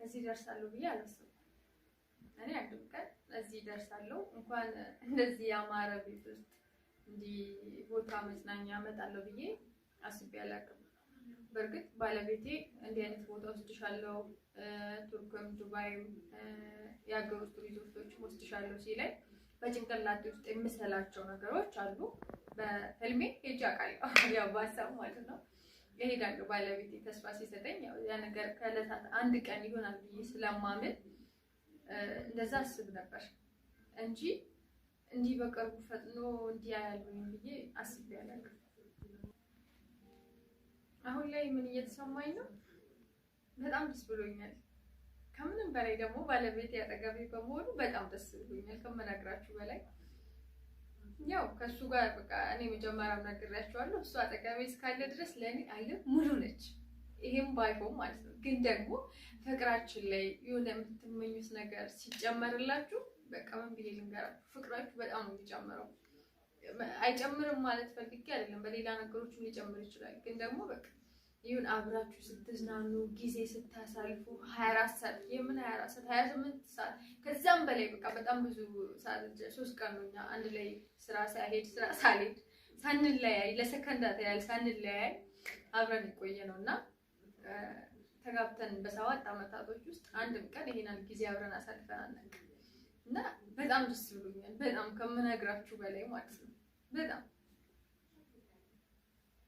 እዚህ ደርሳለሁ ብዬ አላሰብኩም። እኔ አንድም ቀን እዚህ ደርሳለሁ እንኳን እንደዚህ ያማረ ቤት ውስጥ እንዲህ ቦታ መዝናኛ እመጣለሁ ብዬ አስቤ አላውቅም። በርግጥ ባለቤቴ እንዲህ አይነት ቦታ ወስድሻለሁ፣ ቱርክም ዱባይም የሀገር ውስጥ ሪዞርቶች ወስድሻለሁ ሲለኝ በጭንቅላቴ ውስጥ የምሰላቸው ነገሮች አሉ። በህልሜ ሄጄ አውቃለሁ፣ ያው በሀሳብ ማለት ነው እሄዳለሁ። ባለቤቴ ተስፋ ሲሰጠኝ ያው ያ ነገር ከዕለታት አንድ ቀን ይሆናል ብዬ ስለማምን እንደዛ አስብ ነበር እንጂ እንዲህ በቅርቡ ፈጥኖ እንዲህ ያያለሁኝ ብዬ አስቤ አላውቅም። አሁን ላይ ምን እየተሰማኝ ነው? በጣም ደስ ብሎኛል። ከምንም በላይ ደግሞ ባለቤቴ አጠገቤ በመሆኑ በጣም ደስ ብሎኛል ከመናገራችሁ በላይ። ያው ከሱ ጋር በቃ እኔ መጀመሪያም ነግሬያችኋለሁ፣ እሱ አጠገቤ እስካለ ድረስ ለእኔ ዓለም ሙሉ ነች። ይሄም ባይሆን ማለት ነው። ግን ደግሞ ፍቅራችን ላይ የሆነ የምትመኙት ነገር ሲጨመርላችሁ በቃ ምን ብዬ ልንገራችሁ፣ ፍቅራችሁ በጣም ነው የሚጨምረው። አይጨምርም ማለት ፈልጌ አይደለም፣ በሌላ ነገሮችም ሊጨምር ይችላል። ግን ደግሞ በቃ ይሁን አብራችሁ ስትዝናኑ ጊዜ ስታሳልፉ 24 ሰዓት የምን 24 ሰዓት 28 ሰዓት ከዛም በላይ በቃ በጣም ብዙ ሰዓት 3 ቀን ነው እኛ አንድ ላይ ስራ ሳልሄድ ሳንለያይ ለሰከንዳት ያህል ሳንለያይ አብረን የቆየ ነውና ተጋብተን በ7 አመታቶች ውስጥ አንድም ቀን ይሄንን ጊዜ አብረን አሳልፈን አናውቅም። እና በጣም ደስ ብሎኛል፣ በጣም ከምነግራችሁ በላይ ማለት ነው። በጣም